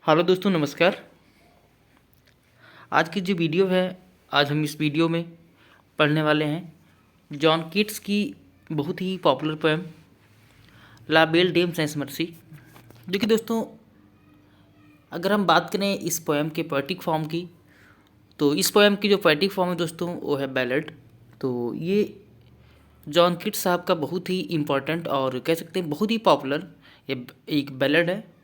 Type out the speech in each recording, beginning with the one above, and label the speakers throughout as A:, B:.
A: Hello दोस्तों, नमस्कार। आज की जो वीडियो है, आज हम इस वीडियो में पढ़ने वाले हैं जॉन कीट्स की बहुत ही पॉपुलर पोएम ला बेल डेम सेंस मर्सी। जो कि दोस्तों, अगर हम बात करें इस पोएम के पोएटिक फॉर्म की, तो इस पोएम की जो पोएटिक फॉर्म है दोस्तों वो है बैलेड। तो ये जॉन कीट्स साहब का बहुत ही इम्पोर्टेंट और कह सकते हैं बहुत ही पॉपुलर ये एक बैलेड है।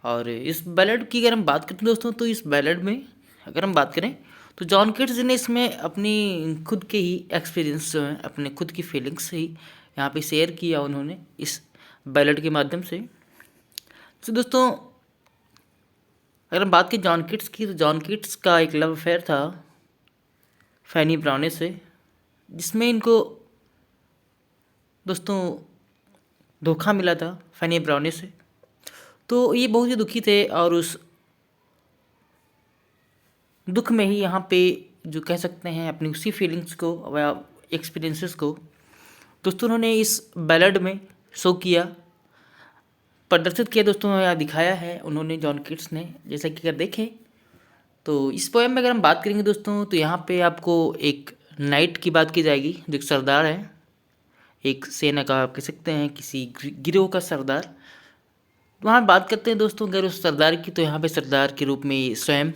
A: और इस बैलेड की अगर हम बात करें दोस्तों, तो इस बैलेड में अगर हम बात करें तो जॉन कीट्स ने इसमें अपनी खुद के ही एक्सपीरियंस जो हैं, अपने खुद की फीलिंग्स ही यहाँ पे शेयर किया उन्होंने इस बैलेड के माध्यम से। तो दोस्तों, अगर हम बात करें जॉन कीट्स की, तो जॉन कीट्स का एक लव अफेयर था फैनी ब्राउनी से, जिसमें इनको दोस्तों धोखा मिला था फैनी ब्राउनी से। तो ये बहुत ही दुखी थे और उस दुख में ही यहाँ पे जो कह सकते हैं अपनी उसी फीलिंग्स को या एक्सपीरियंसेस को दोस्तों उन्होंने इस बैलेड में शो किया, प्रदर्शित किया दोस्तों, यहाँ दिखाया है उन्होंने जॉन कीट्स ने। जैसा कि अगर देखें तो इस पोएम में अगर हम बात करेंगे दोस्तों, तो यहाँ पे आपको एक नाइट की बात की जाएगी जो एक सरदार है, एक सेना का आप कह सकते हैं किसी गिरोह का सरदार। वहाँ बात करते हैं दोस्तों अगर उस सरदार की, तो यहाँ पे सरदार के रूप में स्वयं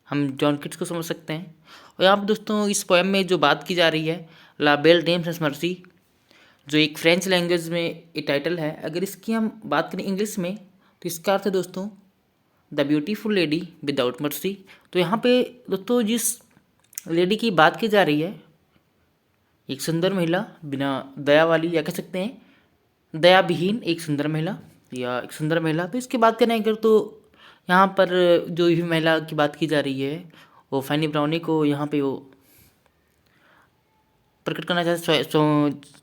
A: हम जॉन कीट्स को समझ सकते हैं। और यहाँ पर दोस्तों इस पोएम में जो बात की जा रही है ला बेल डेम सेंस मर्सी, जो एक फ्रेंच लैंग्वेज में ये टाइटल है। अगर इसकी हम बात करें इंग्लिश में, तो इसका अर्थ है दोस्तों the beautiful lady without mercy. तो यहाँ पे दोस्तों जिस लेडी की बात की जा रही है, एक सुंदर महिला बिना दया वाली, या कह सकते हैं दया विहीन एक सुंदर महिला या एक सुंदर महिला। तो इसकी बात करें अगर, तो यहाँ पर जो भी महिला की बात की जा रही है वो फैनी ब्राउनी को यहाँ पे वो प्रकट करना चाहते।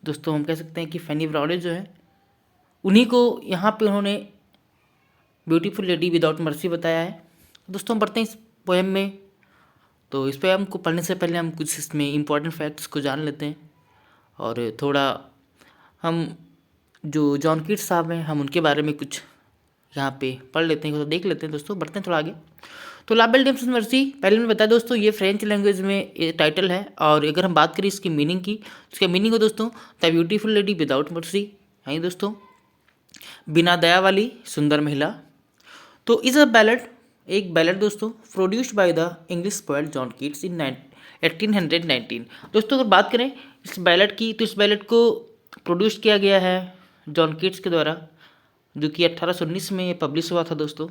A: दोस्तों हम कह सकते हैं कि फैनी ब्राउनी जो है उन्हीं को यहाँ पे उन्होंने ब्यूटीफुल लेडी विदाउट मर्सी बताया है। दोस्तों हम पढ़ते हैं इस पोएम में। तो इस पोएम को पढ़ने से पहले हम कुछ इसमें इम्पोर्टेंट फैक्ट्स को जान लेते हैं और थोड़ा हम जो जॉन कीट्स साहब हैं हम उनके बारे में कुछ यहाँ पे पढ़ लेते हैं, तो देख लेते हैं दोस्तों। बढ़ते हैं थोड़ा आगे। तो ला बेल डेम सेंस मर्सी पहले मैंने बताया दोस्तों ये फ्रेंच लैंग्वेज में ये टाइटल है। और अगर हम बात करें इसकी मीनिंग की, इसका मीनिंग हो दोस्तों the beautiful lady without mercy, है दोस्तों बिना दया वाली सुंदर महिला। तो इस अ बैलेड, एक बैलेड दोस्तों produced by the English poet John Keats in 1819। दोस्तों अगर बात करें इस बैलेड की, तो इस बैलेड को प्रोड्यूस किया गया है जॉन कीट्स के द्वारा, जो कि 1819 में पब्लिश हुआ था दोस्तों।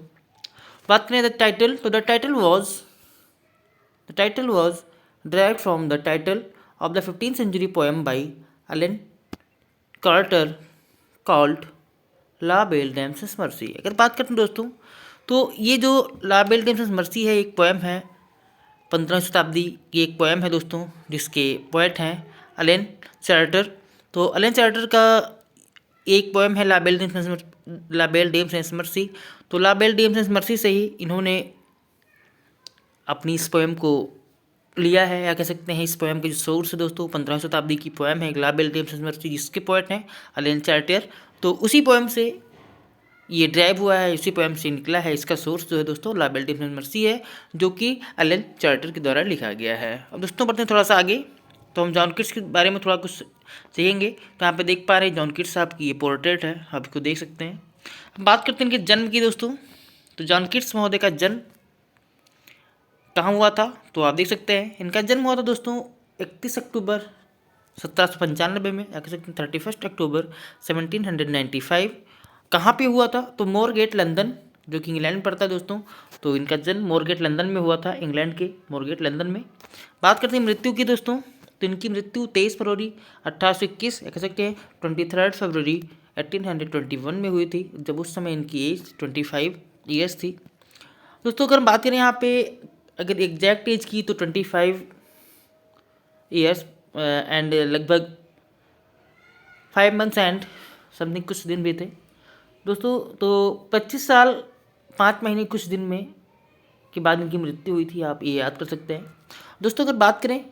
A: बात करें द टाइटल, तो the title was derived from the title of the 15th century poem by Alan Carter called La Belle Dame sans Merci. अगर बात करते हैं दोस्तों, तो ये जो La Belle Dame sans Merci है एक पोएम है 15वीं शताब्दी की एक पोएम है दोस्तों, जिसके पोएट हैं एलन चार्टर। तो एलन चार्टर का एक पोएम है ला बेल डेम सेंस मर्सी। तो ला बेल डेम सेंस मर्सी से ही इन्होंने अपनी इस पोएम को लिया है, या कह सकते हैं इस पोएम के जो सोर्स है दोस्तों 15वीं शताब्दी की पोएम है ला बेल डेम सेंस मर्सी, जिसके पोएट हैं एलन चार्टर। तो उसी पोएम से ये ड्राइव हुआ है, उसी पोएम से निकला है। इसका सोर्स जो है दोस्तों ला बेल डेम सेंस मर्सी है, जो कि एलन चार्टर के द्वारा लिखा गया है। अब दोस्तों बढ़ते हैं थोड़ा सा आगे। तो हम जॉन कीट्स के बारे में थोड़ा कुछ सीखेंगे। तो यहाँ पे देख पा रहे हैं जॉन कीट्स साहब की ये पोर्ट्रेट है, आप इसको देख सकते हैं। हम बात करते हैं इनके जन्म की दोस्तों। तो जॉन कीट्स महोदय का जन्म कहाँ हुआ था, तो आप देख सकते हैं इनका जन्म हुआ था दोस्तों 31 अक्टूबर 1795 में, या कह सकते हैं 31 अक्टूबर 1795। कहाँ पे हुआ था, तो मोरगेट लंदन, जो कि इंग्लैंड में पड़ता है दोस्तों। तो इनका जन्म मोरगेट लंदन में हुआ था, इंग्लैंड के मोरगेट लंदन में। बात करते हैं मृत्यु की दोस्तों, तो इनकी मृत्यु 23 फरवरी 1821, कह सकते हैं 23 फरवरी 1821 में हुई थी, जब उस समय इनकी एज 25 ईयर्स थी दोस्तों। अगर हम बात करें यहाँ पे अगर एग्जैक्ट एज की, तो 25 ईयर्स एंड लगभग 5 मंथ्स एंड समथिंग कुछ दिन भी थे दोस्तों। तो 25 साल 5 महीने कुछ दिन में के बाद इनकी मृत्यु हुई थी, आप ये याद कर सकते हैं दोस्तों। अगर बात करें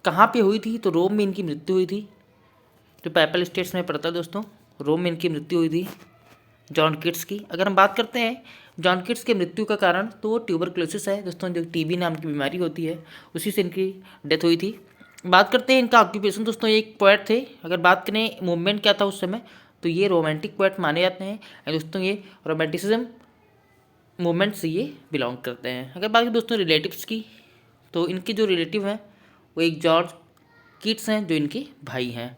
A: कहाँ पे हुई थी, तो रोम में इनकी मृत्यु हुई थी, जो पैपल स्टेट्स में पड़ता है दोस्तों। रोम में इनकी मृत्यु हुई थी जॉन कीट्स की। अगर हम बात करते हैं जॉन किट्स की मृत्यु का कारण तो वो ट्यूबरक्लोसिस है दोस्तों, जो टीबी नाम की बीमारी होती है, उसी से इनकी डेथ हुई थी। बात करते हैं इनका ऑक्यूपेशन दोस्तों, ये एक पोएट थे। अगर बात करें मूवमेंट क्या था उस समय, तो ये रोमांटिक पोएट माने जाते हैं दोस्तों। ये रोमांटिसिज्म मूवमेंट से ये बिलोंग करते हैं। अगर बात करें दोस्तों रिलेटिव्स की, तो इनके जो रिलेटिव हैं वो एक जॉर्ज किट्स हैं, जो इनके भाई हैं।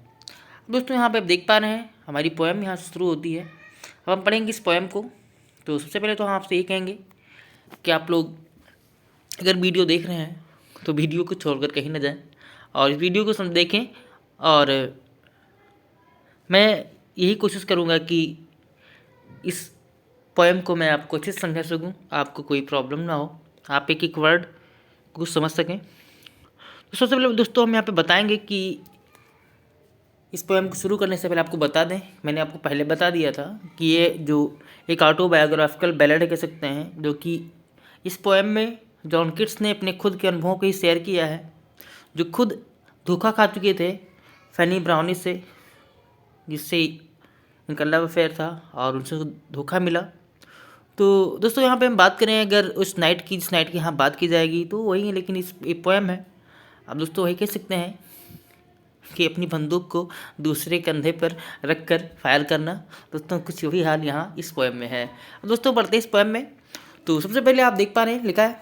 A: दोस्तों यहाँ पे आप देख पा रहे हैं हमारी पोएम यहाँ से शुरू होती है। अब हम पढ़ेंगे इस पोएम को। तो सबसे पहले तो हम आपसे ये कहेंगे कि आप लोग अगर वीडियो देख रहे हैं तो वीडियो को छोड़कर कहीं ना जाएं और इस वीडियो को देखें। और मैं यही कोशिश करूँगा कि इस पोएम को मैं आपको अच्छे से समझा सकूँ, आपको कोई प्रॉब्लम ना हो, आप एक एक वर्ड को समझ सकें। तो सबसे पहले दोस्तों हम यहाँ पे बताएंगे कि इस पोएम को शुरू करने से पहले आपको बता दें, मैंने आपको पहले बता दिया था कि ये जो एक ऑटोबायोग्राफिकल बैलेड कह सकते हैं, जो कि इस पोएम में जॉन किट्स ने अपने खुद के अनुभवों को ही शेयर किया है, जो खुद धोखा खा चुके थे फैनी ब्राउनी से, जिससे इनका लव अफेयर था और उनसे धोखा मिला। तो दोस्तों यहाँ पे हम बात करें अगर उस नाइट की, जिस नाइट की यहाँ बात की जाएगी तो वही है, लेकिन इस एक पोएम है। अब दोस्तों वही कह सकते हैं कि अपनी बंदूक को दूसरे कंधे पर रख कर फायर करना। दोस्तों कुछ वही हाल यहाँ इस पोएम में है। अब दोस्तों पढ़ते हैं इस पोएम में। तो सबसे पहले आप देख पा रहे हैं लिखा है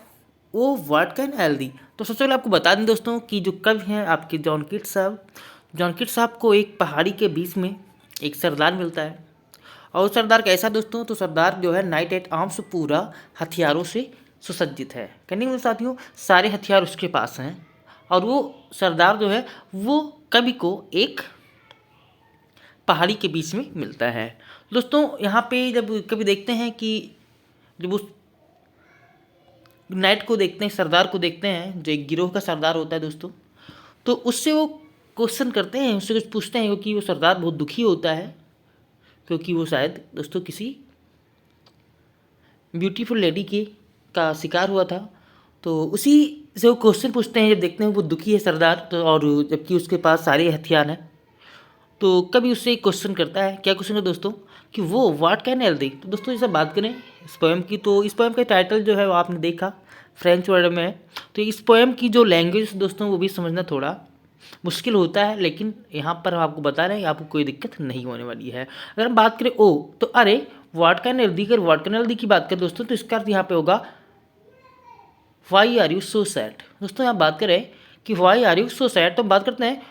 A: ओ व्हाट कैन हेल्दी। तो सबसे पहले आपको बता दें दोस्तों कि जो कवि हैं आपके जॉन किट्स साहब, जॉन किट्स साहब को एक पहाड़ी के बीच में एक सरदार मिलता है। और सरदार कैसा दोस्तों, तो सरदार जो है नाइट एट आर्म्स पूरा हथियारों से सुसज्जित है। कहने के साथियों सारे हथियार उसके पास हैं। और वो सरदार जो है वो कवि को एक पहाड़ी के बीच में मिलता है। दोस्तों यहाँ पे जब कभी देखते हैं कि जब उस नाइट को देखते हैं, सरदार को देखते हैं, जो एक गिरोह का सरदार होता है दोस्तों, तो उससे वो क्वेश्चन करते हैं, उससे कुछ पूछते हैं, क्योंकि वो सरदार बहुत दुखी होता है, क्योंकि वो शायद दोस्तों किसी ब्यूटीफुल लेडी के का शिकार हुआ था। तो उसी से वो क्वेश्चन पूछते हैं, जब देखते हैं वो दुखी है सरदार, तो और जबकि उसके पास सारे हथियार हैं, तो कभी उससे एक क्वेश्चन करता है। क्या क्वेश्चन है दोस्तों, कि वो व्हाट कैन हेल्दी। तो दोस्तों जैसे बात करें इस पोएम की, तो इस पोएम का टाइटल जो है वो आपने देखा फ्रेंच वर्ड में है। तो इस पोएम की जो लैंग्वेज दोस्तों वो भी समझना थोड़ा मुश्किल होता है, लेकिन यहाँ पर हम आपको बता रहे हैं आपको कोई दिक्कत नहीं होने वाली है। अगर हम बात करें ओ, तो अरे व्हाट कैन हेल्दी, अगर व्हाट कैन हेल्दी की बात करें दोस्तों, तो इसका अर्थ यहाँ पे होगा why are you so sad. दोस्तों यहाँ बात करें कि why are you so sad, तो हम बात करते हैं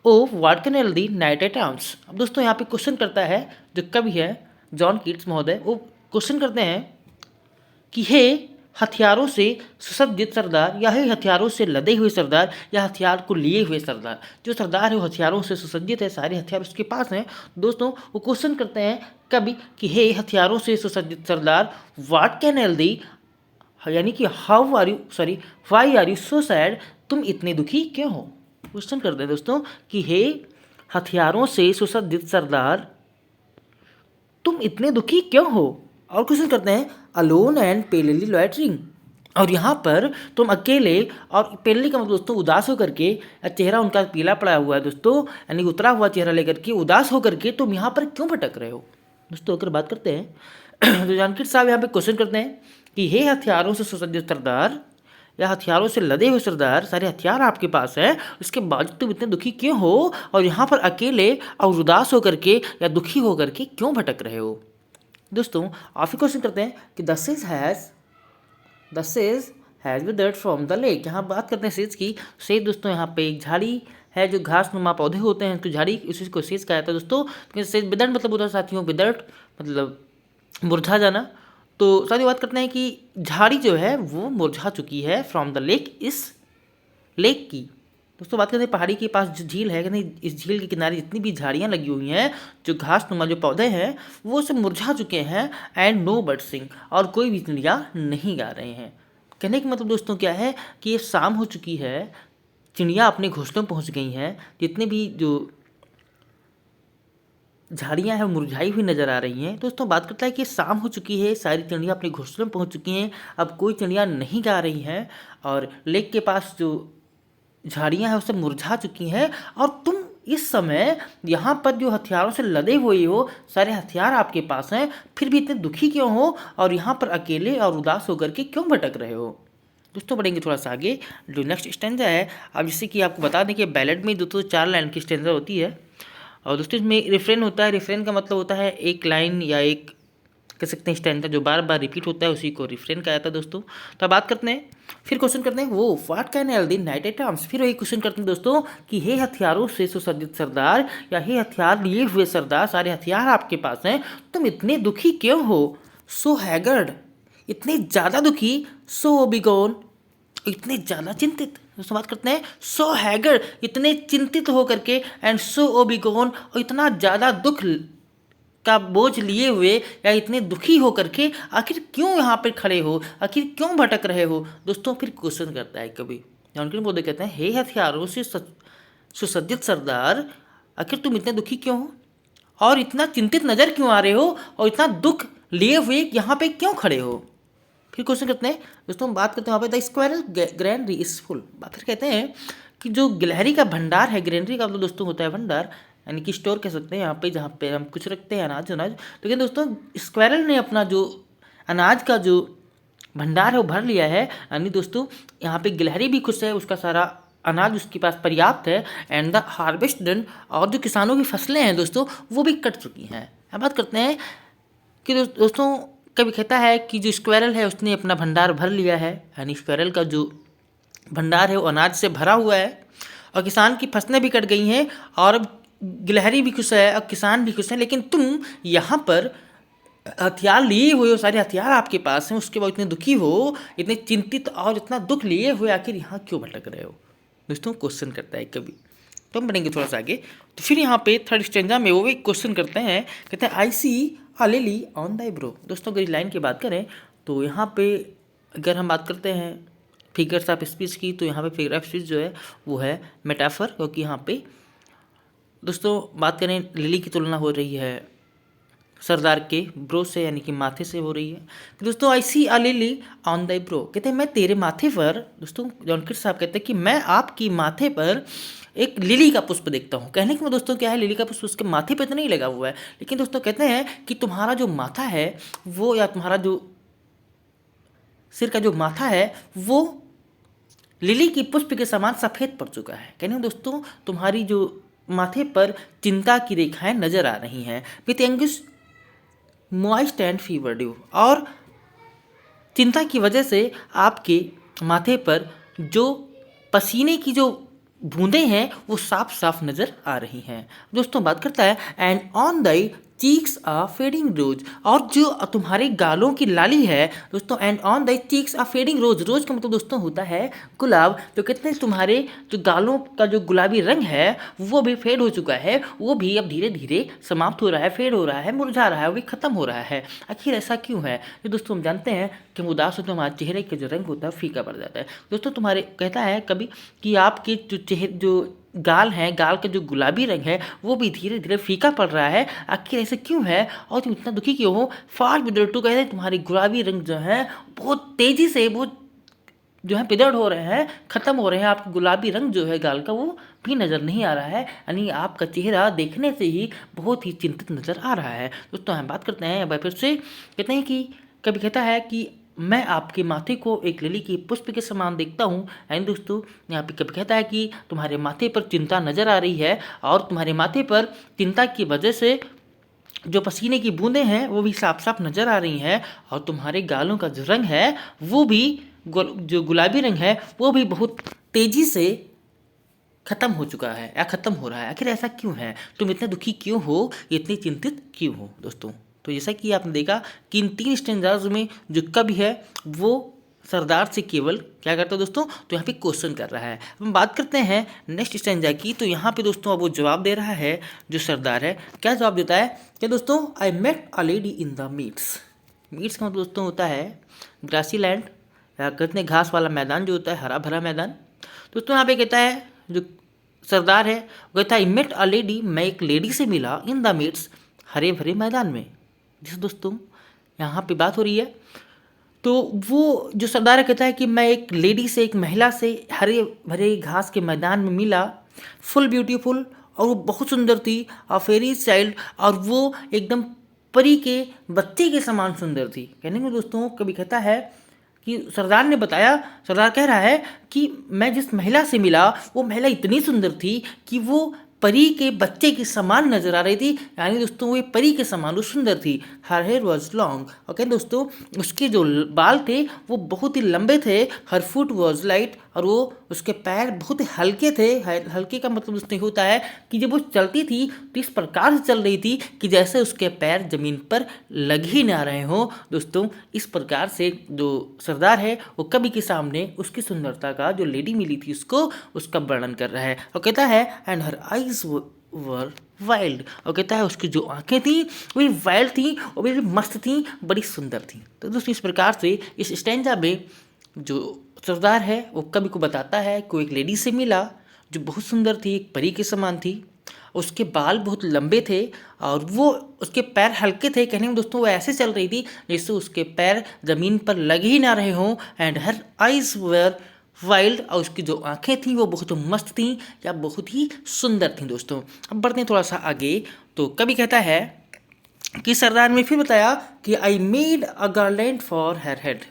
A: O what can ail thee knight at arms. अब दोस्तों यहाँ पे क्वेश्चन करता है जो कवि है जॉन किट्स महोदय, वो क्वेश्चन करते हैं कि हे हथियारों से सुसज्जित सरदार, या हे हथियारों से लदे हुए सरदार, या हथियार को लिए हुए सरदार। जो सरदार है वो हथियारों से सुसज्जित है, सारे हथियार उसके पास हैं। दोस्तों वो क्वेश्चन करते हैं कभी कि हे हथियारों से सुसज्जित सरदार व्हाट कैन हेल्दी, यानी कि how are you, sorry why are you so sad, तुम इतने दुखी क्यों हो। क्वेश्चन करते हैं दोस्तों कि हे हथियारों से सुसज्जित सरदार तुम इतने दुखी क्यों हो। और क्वेश्चन करते हैं अलोन एंड पेलली लॉइटरिंग, और यहाँ पर तुम अकेले, और पेलली का मतलब दोस्तों उदास होकर के, चेहरा उनका पीला पड़ा हुआ है दोस्तों, यानी उतरा हुआ चेहरा लेकर के उदास होकर के तुम यहाँ पर क्यों भटक रहे हो। दोस्तों अगर बात करते हैं तो जानकीर साहब यहाँ पे क्वेश्चन करते हैं कि हे हथियारों से सुसज्जित सरदार, या हथियारों से लदे हुए सरदार, सारे हथियार आपके पास हैं, उसके बावजूद तुम इतने दुखी क्यों हो, और यहाँ पर अकेले और उदास होकर के या दुखी होकर के क्यों भटक रहे हो। दोस्तों आप ही क्वेश्चन करते हैं कि the sage has withered from the lake. यहाँ बात करते हैं सेज की। सेज दोस्तों यहाँ पे एक झाड़ी है, जो घास नुमा पौधे होते हैं, तो झाड़ी उसी को सेज कहा जाता है दोस्तों। सेज विदर्ड मतलब होता है साथियों, विदर्ड मतलब मुरझा जाना। तो साथियों बात करते हैं कि झाड़ी जो है वो मुरझा चुकी है फ्रॉम द लेक, इस लेक की। दोस्तों बात करते हैं पहाड़ी के पास जो झील है, कहते इस झील के किनारे जितनी भी झाड़ियाँ लगी हुई हैं, जो घास नुमा जो पौधे हैं, वो सब मुरझा चुके हैं। एंड नो बर्ड सिंग, और कोई भी चिड़िया नहीं गा रहे हैं। कहने का मतलब दोस्तों क्या है कि ये शाम हो चुकी है, चिड़िया अपने घोंसलों में पहुँच गई हैं, जितने भी जो झाड़ियाँ हैं मुरझाई हुई नज़र आ रही हैं। दोस्तों बात करता है कि शाम हो चुकी है, सारी चिड़िया अपने घोंसलों में पहुँच चुकी हैं, अब कोई चिड़िया नहीं गा रही हैं, और लेक के पास जो झाड़ियाँ हैं वो सब मुरझा चुकी हैं, और तुम इस समय यहाँ पर जो हथियारों से लदे हुए हो, सारे हथियार आपके पास हैं, फिर भी इतने दुखी क्यों हो और यहाँ पर अकेले और उदास होकर के क्यों भटक रहे हो। दोस्तों बढ़ेंगे थोड़ा सा आगे, जो नेक्स्ट स्टेंजा है, अब जैसे कि आपको बता दें कि बैलेड में दोस्तों 4 लाइन की स्टेंजा होती है और दोस्तों इसमें रिफ्रेन होता है। रिफ्रेन का मतलब होता है एक लाइन या एक कह सकते हैं स्टैंजा जो बार बार रिपीट होता है, उसी को रिफ्रेन कहा जाता है दोस्तों। तो अब बात करते हैं, फिर क्वेश्चन करते हैं वो what can ail thee knight at arms. फिर वही क्वेश्चन करते हैं दोस्तों कि हे हथियारों से सुसज्जित सरदार या हे हथियार लिए हुए सरदार, सारे हथियार आपके पास हैं, तुम इतने दुखी क्यों हो। सो हैगर्ड, इतने ज़्यादा दुखी। सो ओबिगोन, इतने ज़्यादा चिंतित। दोस्तों बात करते हैं सो हैगर्ड, इतने चिंतित होकर के, एंड सो ओबिगोन, और इतना ज़्यादा दुख का बोझ लिए हुए या इतने दुखी हो करके आखिर क्यों यहाँ पर खड़े हो, आखिर क्यों भटक रहे हो। दोस्तों फिर क्वेश्चन करता है कभी जॉनकिन बोधे कहते हैं हे हथियारों से सुसज्जित सरदार, आखिर तुम इतने दुखी क्यों हो और इतना चिंतित नजर क्यों आ रहे हो और इतना दुख लिए हुए यहाँ पे क्यों खड़े हो। फिर क्वेश्चन करते हैं दोस्तों, हम बात करते हैं वहाँ पे the squirrel granary is full. फिर कहते हैं कि जो गिलहरी का भंडार है, ग्रैनरी का मतलब दोस्तों होता है भंडार, यानी कि स्टोर कह सकते हैं यहाँ पे जहाँ पे हम कुछ रखते हैं अनाज। लेकिन दोस्तों स्क्वायरल ने अपना जो अनाज का जो भंडार है वो भर लिया है, यानी दोस्तों यहाँ पे गिलहरी भी खुश है, उसका सारा अनाज उसके पास पर्याप्त है। एंड द हार्वेस्ट डन, और जो किसानों की फसलें हैं दोस्तों वो भी कट चुकी हैं। अब बात करते हैं कि दोस्तों कभी कहता है कि जो स्क्वायरल है उसने अपना भंडार भर लिया है, यानी स्क्वायरल का जो भंडार है वो अनाज से भरा हुआ है और किसान की फसलें भी कट गई हैं और अब गिलहरी भी खुश है और किसान भी खुश हैं, लेकिन तुम यहाँ पर हथियार लिए हुए हो, सारे हथियार आपके पास हैं, उसके बाद इतने दुखी हो, इतने चिंतित और इतना दुख लिए हुए आखिर यहाँ क्यों भटक रहे हो। दोस्तों क्वेश्चन करता है कभी, तो हम बढ़ेंगे थोड़ा सा आगे। तो फिर यहाँ पे थर्ड स्टेंजा में वो एक क्वेश्चन करते हैं, कहते हैं आई सी अ लिली ऑन द ब्रो। दोस्तों अगर इस लाइन की बात करें तो यहाँ पे अगर हम बात करते हैं फिगर्स ऑफ स्पीच की, तो यहाँ पे फिगर ऑफ स्पीच जो है वो है मेटाफर, क्योंकि यहाँ पे दोस्तों बात करें लिली की तुलना हो रही है सरदार के ब्रो से, यानी कि माथे से हो रही है। तो दोस्तों आई सी अ लिली ऑन द ब्रो, कहते हैं मैं तेरे माथे पर, दोस्तों जॉनकिट साहब कहते हैं कि मैं आपकी माथे पर एक लिली का पुष्प देखता हूँ। कहने के दोस्तों क्या है, लिली का पुष्प उसके माथे पे तो नहीं लगा हुआ है, लेकिन दोस्तों कहते हैं कि तुम्हारा जो माथा है वो, या तुम्हारा जो सिर का जो माथा है वो लिली की पुष्प के समान सफ़ेद पड़ चुका है। कहने दोस्तों तुम्हारी जो माथे पर चिंता की रेखाएं नजर आ रही हैं, with anguish moist and fever due, और चिंता की वजह से आपके माथे पर जो पसीने की जो बूंदें हैं वो साफ साफ नजर आ रही हैं। दोस्तों बात करता है and on the cheeks a fading rose, और जो तुम्हारे गालों की लाली है दोस्तों, and on the cheeks a fading rose, rose का मतलब दोस्तों होता है गुलाब। तो कहते हैं तुम्हारे जो गालों का जो गुलाबी रंग है वो भी फेड हो चुका है, वो भी अब धीरे धीरे समाप्त हो रहा है, फेड हो रहा है, मुरझा रहा है, वो भी खत्म हो रहा है। आखिर ऐसा क्यों है। तो दोस्तों हम जानते हैं कि उदास हो तो हमारे चेहरे का जो रंग होता है फीका पड़ जाता है। दोस्तों तुम्हारे कहता है कभी कि आपके जो चेहरे जो गाल हैं, गाल का जो गुलाबी रंग है वो भी धीरे धीरे फीका पड़ रहा है। आखिर ऐसे क्यों है और तुम इतना दुखी क्यों हो। फास्ट विदर टू, कहते हैं तुम्हारे गुलाबी रंग जो है बहुत तेजी से वो जो है पिदड़ हो रहे हैं, खत्म हो रहे हैं। आपका गुलाबी रंग जो है गाल का वो भी नज़र नहीं आ रहा है, यानी आपका चेहरा देखने से ही बहुत ही चिंतित नज़र आ रहा है। दोस्तों हम बात करते हैं फिर से, कहते हैं कि कभी कहता है कि मैं आपके माथे को एक लिली की पुष्प के समान देखता हूँ। एंड दोस्तों यहाँ पे कभी कहता है कि तुम्हारे माथे पर चिंता नज़र आ रही है और तुम्हारे माथे पर चिंता की वजह से जो पसीने की बूंदें हैं वो भी साफ साफ नज़र आ रही हैं, और तुम्हारे गालों का जो रंग है वो भी जो गुलाबी रंग है वो भी बहुत तेज़ी से खत्म हो चुका है या खत्म हो रहा है। आखिर ऐसा क्यों है, तुम इतने दुखी क्यों हो, इतनी चिंतित क्यों हो। दोस्तों तो जैसा कि आपने देखा कि इन 3 स्टेंजाज में जो कवि है वो सरदार से केवल क्या करता है दोस्तों, तो यहाँ पे क्वेश्चन कर रहा है। हम बात करते हैं नेक्स्ट स्टेंजा की, तो यहाँ पे दोस्तों अब वो जवाब दे रहा है जो सरदार है। क्या जवाब देता है कि दोस्तों I met a lady in the meads. Meads का मतलब दोस्तों होता है ग्रासी लैंड, या कहते हैं घास वाला मैदान जो होता है, हरा भरा मैदान। दोस्तों यहाँ पे कहता है जो सरदार है वो कहता है आई मेट अ लेडी, मैं एक लेडी से मिला इन द मीट्स, हरे भरे मैदान में। जिस दोस्तों यहाँ पे बात हो रही है, तो वो जो सरदार है कहता है कि मैं एक लेडी से, एक महिला से हरे भरे घास के मैदान में मिला, फुल ब्यूटीफुल, और वो बहुत सुंदर थी, अ फेरी चाइल्ड, और वो एकदम परी के बच्चे के समान सुंदर थी। कहने को दोस्तों कभी कहता है कि सरदार ने बताया, सरदार कह रहा है कि मैं जिस महिला से मिला वो महिला इतनी सुंदर थी कि वो परी के बच्चे के समान नजर आ रही थी। यानी दोस्तों वो परी के समान वो सुंदर थी। Her hair was long, okay दोस्तों, उसके जो बाल थे वो बहुत ही लंबे थे। हर फुट वॉज लाइट, और वो उसके पैर बहुत ही हल्के थे। हल्के का मतलब दोस्तों होता है कि जब वो चलती थी तो इस प्रकार से चल रही थी कि जैसे उसके पैर जमीन पर लग ही ना रहे हों। दोस्तों इस प्रकार से जो सरदार है वो कवि के सामने उसकी सुंदरता का, जो लेडी मिली थी उसको, उसका वर्णन कर रहा है। और कहता है and her eyes were wild, और कहता है उसकी जो आंखें थी वो वाइल्ड थी और बड़ी मस्त थी, बड़ी सुंदर थी। तो दोस्तों इस प्रकार से इस स्टैंजा में जो सरदार है वो कवि को बताता है कि वो एक लेडी से मिला जो बहुत सुंदर थी, एक परी के समान थी। उसके बाल बहुत लंबे थे और वो उसके पैर हल्के थे। कहने में दोस्तों वो ऐसे चल रही थी जैसे उसके पैर ज़मीन पर लग ही ना रहे हों। And her eyes were wild, और उसकी जो आंखें थी वो बहुत मस्त थी या बहुत ही सुंदर थी। दोस्तों अब बढ़ते हैं थोड़ा सा आगे। तो कवि कहता है कि सरदार ने फिर बताया कि I made a garland for her head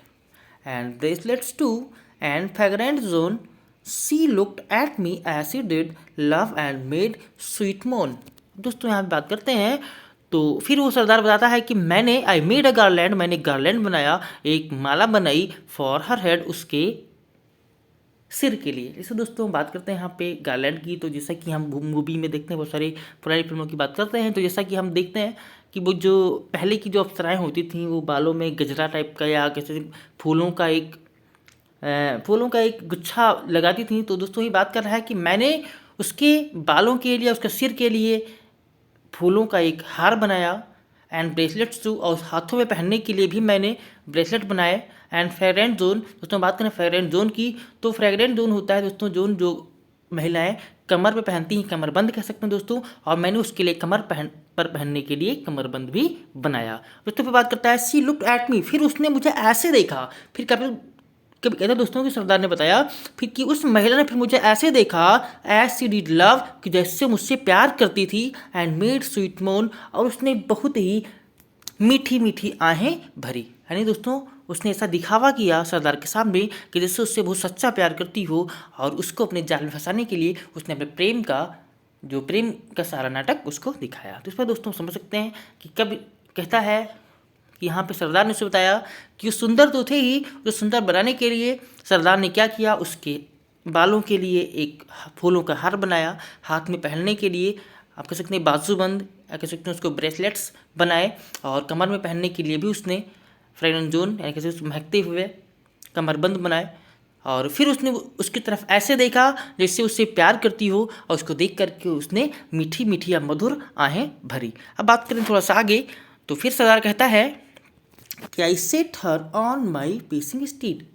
A: and bracelets too, and fragrant zone. She looked at me as she did love and made sweet moan. दोस्तों यहाँ पे बात करते हैं तो फिर वो सरदार बताता है कि मैंने आई मेड अ गार्लैंड, मैंने गार्लैंड बनाया, एक माला बनाई फॉर हर हेड, उसके सिर के लिए। जैसे दोस्तों हम बात करते हैं यहाँ पे गार्लैंड की, तो जैसा कि हम मूवी में देखते हैं, बहुत सारी पुरानी फिल्मों की बात करते हैं, तो जैसा कि हम देखते हैं कि वो जो पहले की जो अप्सराएं होती थी वो बालों में गजरा टाइप का या कैसे फूलों का एक गुच्छा लगाती थी। तो दोस्तों ये बात कर रहा है कि मैंने उसके बालों के लिए, उसके सिर के लिए फूलों का एक हार बनाया। एंड ब्रेसलेट्स टू, और हाथों में पहनने के लिए भी मैंने ब्रेसलेट बनाए। एंड फ्रेगरेंट जोन, दोस्तों बात करें फ्रेगरेंट जोन की, तो फ्रेगरेंट जोन होता है दोस्तों जोन जो महिलाएं कमर पे पहनती हैं, कमरबंद कह सकते हैं दोस्तों, और मैंने उसके लिए कमर पर पहनने के लिए कमरबंद भी बनाया। दोस्तों फिर बात करता है सी लुक्ड एट मी, फिर उसने मुझे ऐसे देखा। फिर कभी कभी कहते हैं दोस्तों कि सरदार ने बताया फिर कि उस महिला ने फिर मुझे ऐसे देखा एज सी डिड लव, कि जैसे मुझसे प्यार करती थी। एंड मेड स्वीट मोन, और उसने बहुत ही मीठी मीठी आहें भरी। यानी दोस्तों उसने ऐसा दिखावा किया सरदार के सामने कि जैसे उससे बहुत सच्चा प्यार करती हो, और उसको अपने जाल में फंसाने के लिए उसने अपने प्रेम का सारा नाटक उसको दिखाया। तो इस पर दोस्तों समझ सकते हैं कि कब कहता है कि यहाँ पे सरदार ने उसे बताया कि वो सुंदर तो थे ही, जो सुंदर बनाने के लिए सरदार ने क्या किया, उसके बालों के लिए एक फूलों का हार बनाया, हाथ में पहनने के लिए आप कह सकते हैं बाजूबंद, या कह सकते हैं उसको ब्रेसलेट्स बनाए, और कमर में पहनने के लिए भी उसने फ्रेगरेंट जोन यानी कह सकते महकते हुए कमरबंद बनाए। और फिर उसने उसकी तरफ ऐसे देखा जैसे उससे प्यार करती हो, और उसको देख करके उसने मीठी मीठी या मधुर आहें भरी। अब बात करें थोड़ा सा आगे, तो फिर सरदार कहता है कि I set her on my pacing steed.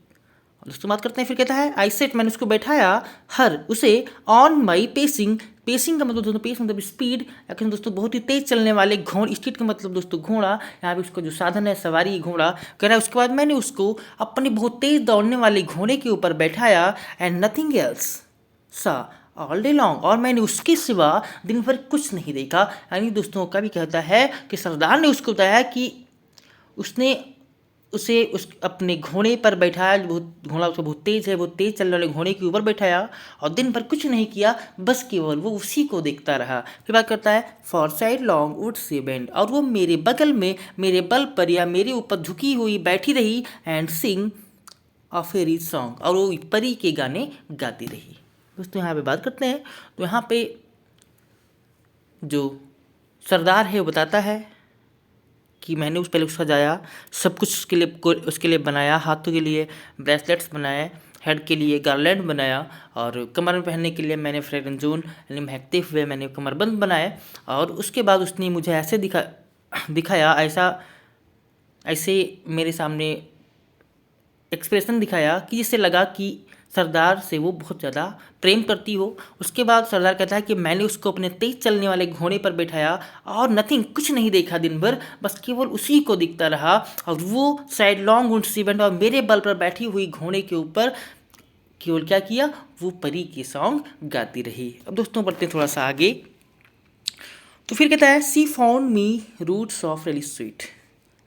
A: दोस्तों बात करते हैं, फिर कहता है आई सेट, मैंने उसको बैठाया, हर उसे, ऑन माई पेसिंग, पेसिंग का मतलब दोस्तों पेस मतलब स्पीड, या फिर दोस्तों बहुत ही तेज चलने वाले घोड़, स्टीड का मतलब दोस्तों घोड़ा, यहाँ पे उसका जो साधन है सवारी घोड़ा कह रहा है। उसके बाद मैंने उसको अपने बहुत तेज दौड़ने वाले घोड़े के ऊपर बैठाया। एंड नथिंग एल्स सा ऑल डे लॉन्ग, और मैंने उसके सिवा दिन भर कुछ नहीं देखा। यानी दोस्तों का भी कहता है कि सरदार ने उसको बताया कि उसने उसे उस अपने घोड़े पर बैठाया, बहुत घोड़ा उसका बहुत तेज है, बहुत तेज चलने वाले घोड़े के ऊपर बैठाया, और दिन भर कुछ नहीं किया, बस केवल वो उसी को देखता रहा। फिर बात करता है for side long would see bend, और वो मेरे बगल में, मेरे बल पर या मेरे ऊपर झुकी हुई बैठी रही। And Singh a Pheri song, और वो परी के गाने गाती रही। दोस्तों यहाँ पे बात करते हैं, तो यहाँ पे जो सरदार है वो बताता है कि मैंने पहले उसका सजाया, सब कुछ उसके लिए बनाया, हाथों के लिए ब्रेसलेट्स बनाए, हेड के लिए गार्लैंड बनाया, और कमर में पहनने के लिए मैंने फ्रेगरेंट जोन यानी महकते हुए मैंने कमरबंद बनाए। और उसके बाद उसने मुझे ऐसे दिखाया ऐसे मेरे सामने एक्सप्रेशन दिखाया कि जिससे लगा कि सरदार से वो बहुत ज़्यादा प्रेम करती हो। उसके बाद सरदार कहता है कि मैंने उसको अपने तेज चलने वाले घोड़े पर बैठाया, और नथिंग कुछ नहीं देखा दिन भर, बस केवल उसी को दिखता रहा, और वो साइड लॉन्ग उंट सी बेंड, और मेरे बल पर बैठी हुई घोड़े के ऊपर केवल क्या किया, वो परी के सॉन्ग गाती रही। अब दोस्तों बढ़ते थोड़ा सा आगे, तो फिर कहता है she found me roots of relish sweet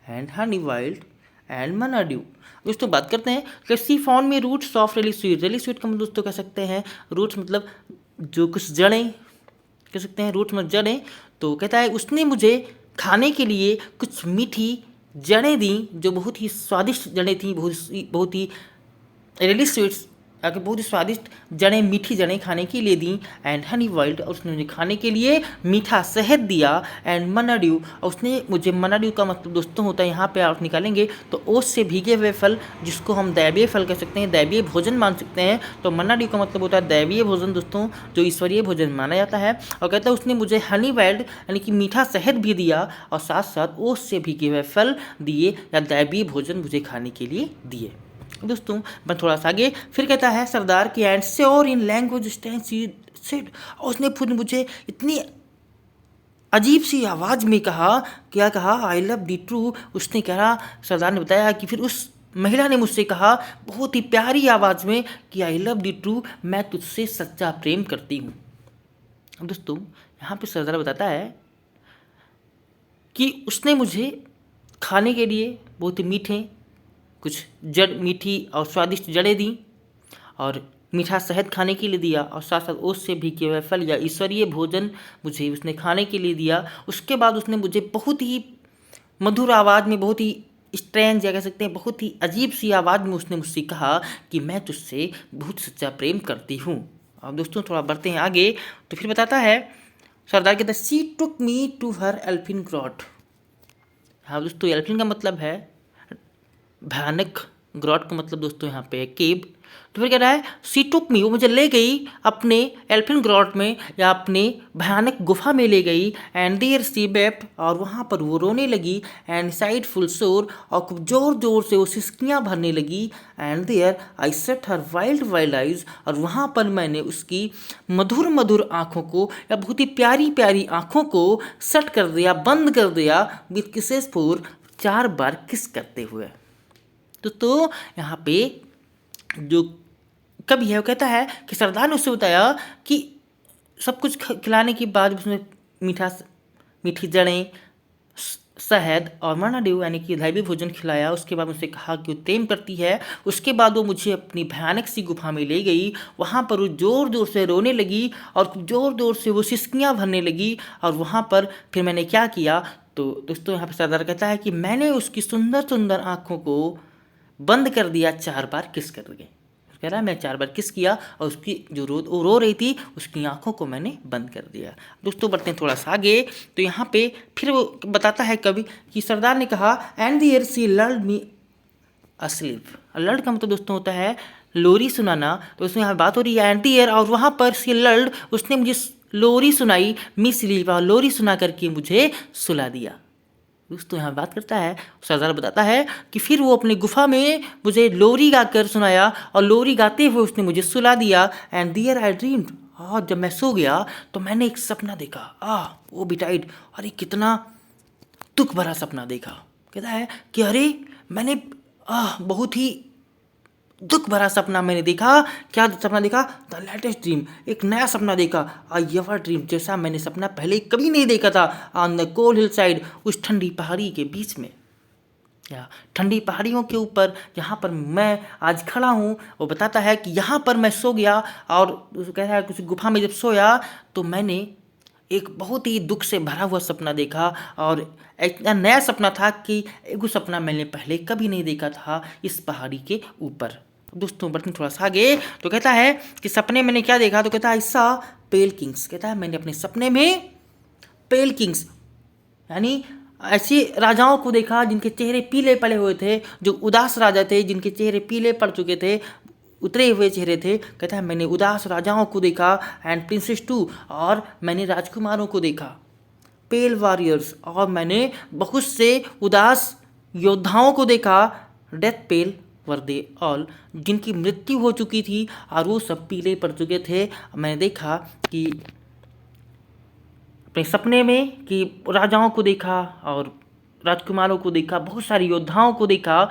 A: and honey wild and manna dew. दोस्तों बात करते हैं कि she found me roots of relish sweet का मतलब दोस्तों कह सकते हैं रूट्स मतलब जो कुछ जड़ें कह सकते हैं, रूट्स मतलब जड़ें। तो कहता है उसने मुझे खाने के लिए कुछ मीठी जड़ें दी जो बहुत ही स्वादिष्ट जड़ें थी, बहुत ही रेली स्वीट्स आके बहुत ही स्वादिष्ट जड़ें, मीठी जड़ें खाने के लिए दी। एंड हनी वाइल्ड, और उसने मुझे खाने के लिए मीठा शहद दिया। एंड मनाड्यू, और उसने मुझे, मनाड्यू का मतलब दोस्तों होता है यहाँ पे आप निकालेंगे तो ओस से भीगे हुए फल जिसको हम दैवीय फल कह सकते हैं, दैवीय भोजन मान सकते हैं। तो मनाड्यू का मतलब होता है दैवीय भोजन दोस्तों, जो ईश्वरीय भोजन माना जाता है। और कहता है उसने मुझे हनी वाइल्ड यानी कि मीठा शहद भी दिया और साथ साथ ओस से भीगे हुए फल दिए या दैवीय भोजन मुझे खाने के लिए दिए। दोस्तों मैं थोड़ा सा आगे फिर कहता है सरदार की and sure in language said, और उसने फिर मुझे इतनी अजीब सी आवाज़ में कहा, क्या कहा, आई लव दी ट्रू। उसने कहा, सरदार ने बताया कि फिर उस महिला ने मुझसे कहा बहुत ही प्यारी आवाज़ में कि आई लव दी ट्रू, मैं तुझसे सच्चा प्रेम करती हूँ। दोस्तों यहाँ पे सरदार बताता है कि उसने मुझे खाने के लिए बहुत ही मीठे कुछ जड़, मीठी और स्वादिष्ट जड़ें दी और मीठा शहद खाने के लिए दिया और साथ साथ ओस से भीगे हुए फल या ईश्वरीय भोजन मुझे उसने खाने के लिए दिया। उसके बाद उसने मुझे बहुत ही मधुर आवाज़ में, बहुत ही स्ट्रेंज या कह सकते हैं बहुत ही अजीब सी आवाज़ में उसने मुझसे कहा कि मैं तुझसे बहुत सच्चा प्रेम करती हूँ। अब दोस्तों थोड़ा बढ़ते हैं आगे। तो फिर बताता है सरदार कहता है सी टुक मी टू हर एल्फिन ग्रॉट। हाँ दोस्तों, एल्फिन का मतलब है भयानक, ग्रॉट का मतलब दोस्तों यहाँ पे है केव। तो फिर कह रहा है सी टुक मी, वो मुझे ले गई अपने एल्फिन ग्रॉट में या अपने भयानक गुफा में ले गई। एंड देयर सी वेप्ट, और वहाँ पर वो रोने लगी। एंड साइड फुल शोर, और खूब जोर जोर से वो सिसकियाँ भरने लगी। And there I set her wild wild eyes, और वहाँ पर मैंने उसकी मधुर मधुर आँखों को या बहुत ही प्यारी प्यारी आँखों को सेट कर दिया, बंद कर दिया विथ किसेस फॉर, 4 बार किस करते हुए। तो यहाँ पे जो कवि है वो कहता है कि सरदार ने उससे बताया कि सब कुछ खिलाने के बाद उसमें मीठी जड़ें, शहद और मनाड्यू यानी कि दैवीय भोजन खिलाया। उसके बाद मुझसे कहा कि वो प्रेम करती है। उसके बाद वो मुझे अपनी भयानक सी गुफा में ले गई। वहाँ पर वो ज़ोर ज़ोर से रोने लगी और ज़ोर ज़ोर से वो सिसकियाँ भरने लगी। और वहाँ पर फिर मैंने क्या किया, तो दोस्तों यहाँ पर सरदार कहता है कि मैंने उसकी सुंदर सुंदर आँखों को बंद कर दिया, 4 बार किस कर गए। कह रहा है मैं 4 बार किस किया और उसकी जो रो रही थी उसकी आंखों को मैंने बंद कर दिया। दोस्तों बढ़ते हैं थोड़ा सा आगे। तो यहाँ पे फिर वो बताता है कवि कि सरदार ने कहा and there she lulled me asleep. Lulled का मतलब दोस्तों होता है लोरी सुनाना। तो उसमें यहाँ बात हो रही है एंड देयर, और वहाँ पर सी लर्ड, उसने मुझे लोरी सुनाई, मी स्लीप, और लोरी सुना करके मुझे सुला दिया। दोस्तों यहाँ बात करता है, सरदार बताता है कि फिर वो अपनी गुफा में मुझे लोरी गाकर सुनाया और लोरी गाते हुए उसने मुझे सुला दिया। एंड देयर आई ड्रीम्ड, और जब मैं सो गया तो मैंने एक सपना देखा। वो बिटाइड, अरे कितना दुख भरा सपना देखा। कहता है कि अरे मैंने बहुत ही दुख भरा सपना मैंने देखा। क्या सपना देखा? द लेटेस्ट ड्रीम, एक नया सपना देखा। आई एवर ड्रीम, जैसा मैंने सपना पहले कभी नहीं देखा था। On the cold hill side, उस ठंडी पहाड़ी के बीच में, या ठंडी पहाड़ियों के ऊपर जहाँ पर मैं आज खड़ा हूँ। वो बताता है कि यहाँ पर मैं सो गया और कह रहा है कुछ गुफा में जब सोया तो मैंने एक बहुत ही दुख से भरा हुआ सपना देखा। और इतना नया सपना था कि एक सपना मैंने पहले कभी नहीं देखा था इस पहाड़ी के ऊपर। दोस्तों बढ़ते थोड़ा सा आगे। तो कहता है कि सपने मैंने क्या देखा, तो कहता है ऐसा पेल किंग्स। कहता है मैंने अपने सपने में पेल किंग्स यानी ऐसे राजाओं को देखा जिनके चेहरे पीले पड़े हुए थे, जो उदास राजा थे जिनके चेहरे पीले पड़ चुके थे, उतरे हुए चेहरे थे। कहता है मैंने उदास राजाओं को देखा एंड प्रिंसेस टू, और मैंने राजकुमारों को देखा। पेल वॉरियर्स, और मैंने बहुत से उदास योद्धाओं को देखा। Death pail were they all, जिनकी मृत्यु हो चुकी थी और वो सब पीले पड़ चुके थे। मैंने देखा कि अपने सपने में कि राजाओं को देखा और राजकुमारों को देखा, बहुत सारे योद्धाओं को देखा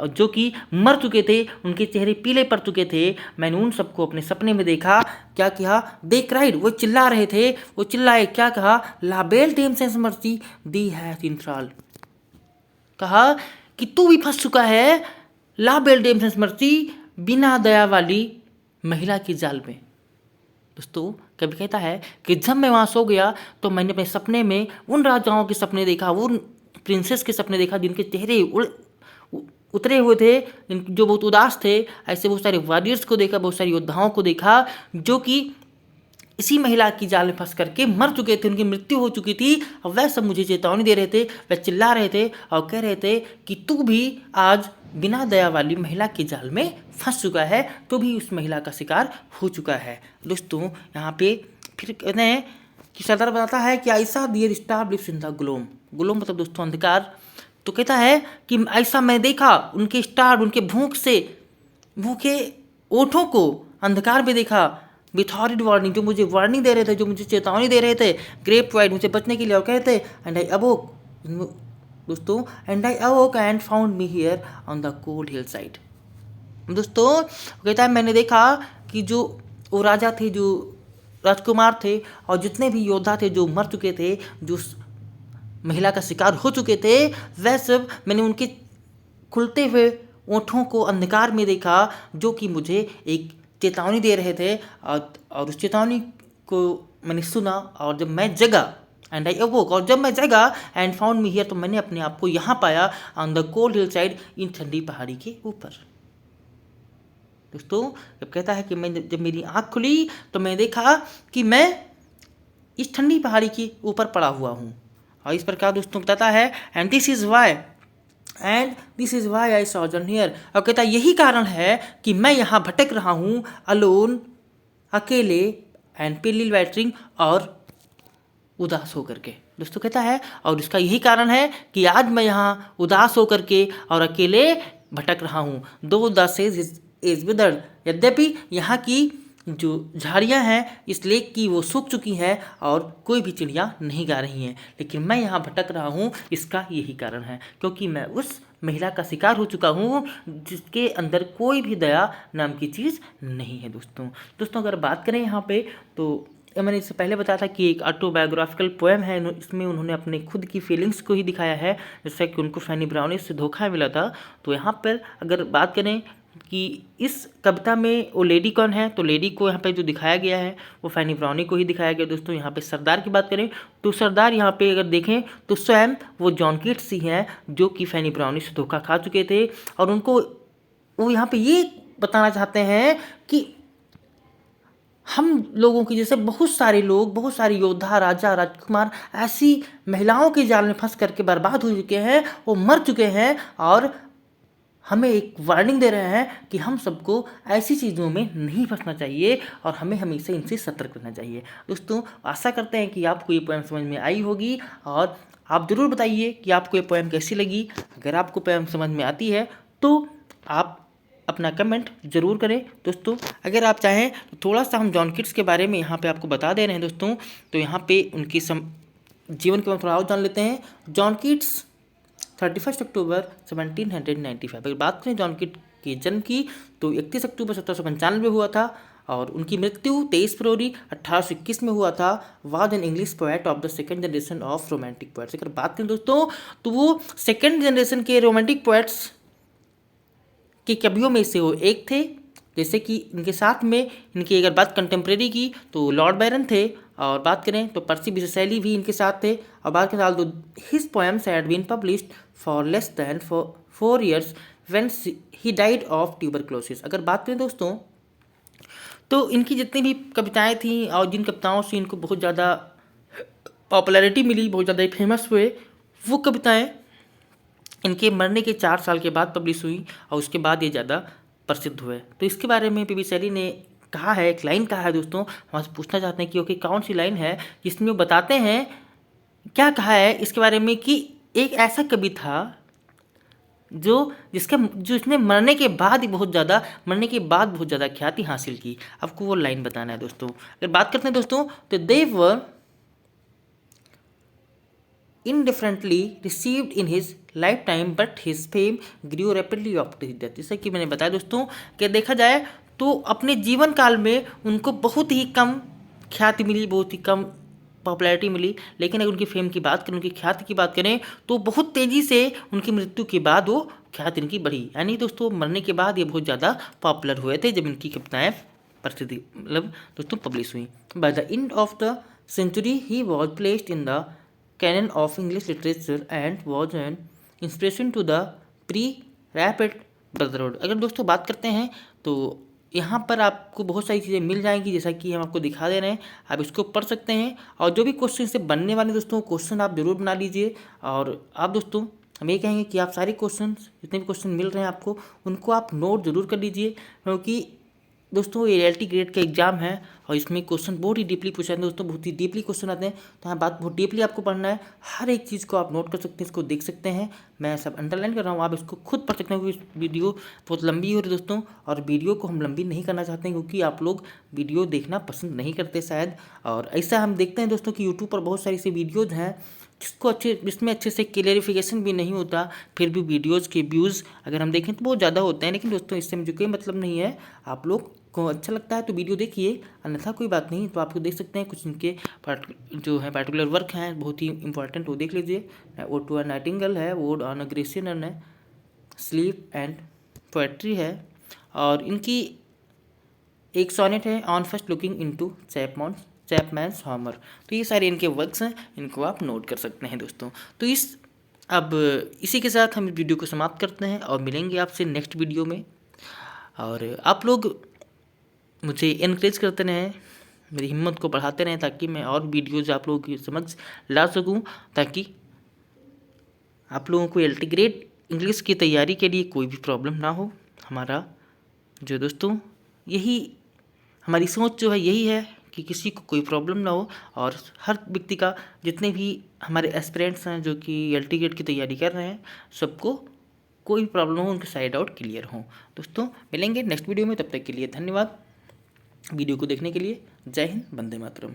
A: जो कि मर चुके थे, उनके चेहरे पीले पड़ चुके थे। मैंने उन सबको अपने सपने में देखा। क्या किया? दे क्राइड, वो चिल्ला रहे थे। वो चिल्लाए, क्या कहा? ला बेल टेम सेंस मर्सी दी है इंथ्राल। कहा कि तू भी फंस चुका है, ला बेल टेम सेंस मर्सी, बिना दया वाली महिला की जाल में। दोस्तों कभी कहता है कि जब मैं वहाँ सो गया तो मैंने अपने सपने में उन राजाओं के सपने देखा, वो प्रिंसेस के सपने देखा जिनके चेहरे उतरे हुए थे, जो बहुत उदास थे। ऐसे बहुत सारे वॉरियर्स को देखा, बहुत सारे योद्धाओं को देखा जो कि इसी महिला की जाल में फंस करके मर चुके थे, उनकी मृत्यु हो चुकी थी। और वह सब मुझे चेतावनी दे रहे थे, वह चिल्ला रहे थे और कह रहे थे कि तू भी आज बिना दया वाली महिला के जाल में फंस चुका है, तो भी उस महिला का शिकार हो चुका है। दोस्तों यहाँ पे फिर कहते हैं कि सरदार बताता है कि ऐसा dear star lives in the gloom. Gloom मतलब दोस्तों अंधकार। तो कहता है कि ऐसा मैं देखा, उनके स्टार, उनके भूखे ओठों को अंधकार में देखा, विथआउट वार्निंग, जो मुझे वार्निंग दे रहे थे, जो मुझे चेतावनी दे रहे थे, ग्रेप वाइड, मुझे बचने के लिए। और कहते एंड आई अवोक दोस्तों, and I अवोक and found me here on the cold hill side. दोस्तों कहता है मैंने देखा कि जो वो राजा थे, जो राजकुमार थे और जितने भी योद्धा थे जो मर चुके थे, जो महिला का शिकार हो चुके थे, वह सब मैंने उनके खुलते हुए ओठों को अंधकार में देखा, जो कि मुझे एक चेतावनी दे रहे थे। और उस चेतावनी को मैंने सुना और जब मैं जगा, एंड आई अवोक, और जब मैं जगा एंड फाउंड मी हियर, तो मैंने अपने आप को यहाँ पाया on the cold hill side, इन ठंडी पहाड़ी के ऊपर। दोस्तों जब कहता है कि जब मेरी आँख खुली तो मैं देखा कि मैं इस ठंडी पहाड़ी के ऊपर पड़ा हुआ हूँ। और इस प्रकार दोस्तों बताता है and this is why I sojourn here. और कहता है यही कारण है कि मैं यहाँ भटक रहा हूँ, अलोन, अकेले, एंड पेलिल वैटरिंग, और उदास होकर के। दोस्तों कहता है और इसका यही कारण है कि आज मैं यहाँ उदास होकर के और अकेले भटक रहा हूँ। दो द सेज इज विदर्ड, यद्यपि यहाँ की जो झाड़ियाँ हैं इस लेक की वो सूख चुकी हैं और कोई भी चिड़िया नहीं गा रही हैं, लेकिन मैं यहाँ भटक रहा हूँ। इसका यही कारण है क्योंकि मैं उस महिला का शिकार हो चुका हूँ जिसके अंदर कोई भी दया नाम की चीज़ नहीं है। दोस्तों अगर बात करें यहाँ पे, तो मैंने इससे पहले बताया था कि एक ऑटोबायोग्राफिकल पोएम है, इसमें उन्होंने अपने खुद की फीलिंग्स को ही दिखाया है, जैसा कि उनको फैनी ब्राउनिस से धोखा मिला था। तो यहाँ पर अगर बात करें कि इस कविता में वो लेडी कौन है, तो लेडी को यहाँ पे जो दिखाया गया है वो फैनी ब्राउनी को ही दिखाया गया। दोस्तों यहाँ पे सरदार की बात करें तो सरदार यहाँ पे अगर देखें तो स्वयं वो जॉन कीट्स ही हैं जो कि फैनी ब्राउनी से धोखा खा चुके थे, और उनको वो यहाँ पे ये बताना चाहते हैं कि हम लोगों की जैसे बहुत सारे लोग, बहुत सारे योद्धा, राजा, राजकुमार ऐसी महिलाओं के जाल में फंस करके बर्बाद हो चुके हैं, वो मर चुके हैं, और हमें एक वार्निंग दे रहे हैं कि हम सबको ऐसी चीज़ों में नहीं फंसना चाहिए और हमें हमेशा इनसे सतर्क रहना चाहिए। दोस्तों आशा करते हैं कि आपको ये पोएम समझ में आई होगी, और आप ज़रूर बताइए कि आपको ये पोएम कैसी लगी। अगर आपको पोएम समझ में आती है तो आप अपना कमेंट ज़रूर करें। दोस्तों अगर आप चाहें तो थोड़ा सा हम जॉन कीट्स के बारे में यहाँ पे आपको बता दे रहे हैं। दोस्तों तो यहाँ पे उनकी जीवन के बारे में थोड़ा और जान लेते हैं। जॉन कीट्स 31 अक्टूबर 1795। अगर बात करें जॉन कीट्स के जन्म की तो 31 अक्टूबर 1795 में हुआ था, और उनकी मृत्यु 23 फरवरी 1821 में हुआ था। Was an English poet of the second generation of romantic poets. अगर बात करें दोस्तों तो वो सेकेंड जनरेशन के रोमांटिक पोएट्स के कवियों में से वो एक थे। जैसे कि इनके साथ में इनकी अगर बात कंटेम्प्रेरी की तो लॉर्ड बैरन थे, और बात करें तो पर्सी बिशप शेली भी इनके साथ थे। और बात करें तो his poems had been published for less than 4 years when he died of tuberculosis. अगर बात करें दोस्तों तो इनकी जितनी भी कविताएं थी और जिन कविताओं से इनको बहुत ज़्यादा पॉपुलैरिटी मिली, बहुत ज़्यादा फेमस हुए, वो कविताएं इनके मरने के 4 साल के बाद पब्लिश हुई, और उसके बाद ये ज़्यादा प्रसिद्ध हुए। तो इसके बारे में पी शेली ने कहा है, एक लाइन कहा है। दोस्तों हम आपसे पूछना चाहते हैं कि ओके कौन सी लाइन है जिसमें वो बताते हैं, क्या कहा है इसके बारे में, कि एक ऐसा कवि था जिसने मरने के बाद बहुत ज़्यादा ख्याति हासिल की। आपको वो लाइन बताना है। दोस्तों अगर बात करते हैं दोस्तों तो दे वर indifferently received in his lifetime, but his fame grew rapidly after his death। जैसा कि मैंने बताया दोस्तों कि देखा जाए तो अपने जीवन काल में उनको बहुत ही कम ख्याति मिली, बहुत ही कम पॉपुलैरिटी मिली, लेकिन अगर उनकी फेम की बात करें, उनकी ख्याति की बात करें, तो बहुत तेज़ी से उनकी मृत्यु के बाद वो ख्याति इनकी बढ़ी। यानी दोस्तों मरने के बाद ये बहुत ज़्यादा पॉपुलर हुए थे जब इनकी कविताएँ प्रसिद्धि मतलब दोस्तों पब्लिश हुई। By the end of the century he was placed in the canon of English literature and was an inspiration to the pre-rapid brotherhood। अगर दोस्तों बात करते हैं तो यहाँ पर आपको बहुत सारी चीज़ें मिल जाएंगी, जैसा कि हम आपको दिखा दे रहे हैं, आप इसको पढ़ सकते हैं। और जो भी क्वेश्चन से बनने वाले दोस्तों क्वेश्चन आप जरूर बना लीजिए। और आप दोस्तों हम ये कहेंगे कि आप सारे क्वेश्चन, जितने भी क्वेश्चन मिल रहे हैं आपको, उनको आप नोट जरूर कर लीजिए, क्योंकि दोस्तों ये रियलिटी ग्रेड का एग्जाम है और इसमें क्वेश्चन बहुत ही डीपली पूछा है दोस्तों, बहुत ही डीपली क्वेश्चन आते हैं। तो यहाँ बात बहुत डीपली आपको पढ़ना है, हर एक चीज़ को आप नोट कर सकते हैं, इसको देख सकते हैं। मैं सब अंडरलाइन कर रहा हूँ, आप इसको खुद पढ़ सकते हैं, क्योंकि वीडियो बहुत लंबी हो रही है दोस्तों, और वीडियो को हम लंबी नहीं करना चाहते हैं क्योंकि आप लोग वीडियो देखना पसंद नहीं करते शायद। और ऐसा हम देखते हैं दोस्तों कि यूट्यूब पर बहुत सारी ऐसी वीडियोज़ हैं जिसमें अच्छे से क्लियरिफिकेशन भी नहीं होता, फिर भी वीडियोज़ के व्यूज़ अगर हम देखें तो बहुत ज़्यादा होते हैं। लेकिन दोस्तों इससे मुझे कोई मतलब नहीं है, आप लोग को अच्छा लगता है तो वीडियो देखिए, अन्यथा कोई बात नहीं। तो आपको देख सकते हैं कुछ इनके जो है पार्टिकुलर वर्क हैं बहुत ही इंपॉर्टेंट, वो देख लीजिए। वो टू अ नाइटिंगेल है, वो ऑन अ ग्रेसियन है, स्लीप एंड पोएट्री है, और इनकी एक सोनेट है ऑन फर्स्ट लुकिंग इनटू चैपमैन्स हॉमर। तो ये सारे इनके वर्क्स हैं, इनको आप नोट कर सकते हैं दोस्तों। तो अब इसी के साथ हम इस वीडियो को समाप्त करते हैं और मिलेंगे आपसे नेक्स्ट वीडियो में। और आप लोग मुझे इनक्रेज करते रहें, मेरी हिम्मत को बढ़ाते रहें, ताकि मैं और वीडियोज़ आप लोगों की समझ ला सकूं, ताकि आप लोगों को एलटी ग्रेड इंग्लिश की तैयारी के लिए कोई भी प्रॉब्लम ना हो। हमारा जो दोस्तों यही हमारी सोच जो है यही है कि किसी को कोई प्रॉब्लम ना हो, और हर व्यक्ति का, जितने भी हमारे एस्पिरेंट्स हैं जो कि एलटी ग्रेड की तैयारी कर रहे हैं, सबको कोई भी प्रॉब्लम हो, उनके साइड आउट क्लियर हो। दोस्तों मिलेंगे नेक्स्ट वीडियो में, तब तक के लिए धन्यवाद वीडियो को देखने के लिए। जय हिंद, वंदे मातरम।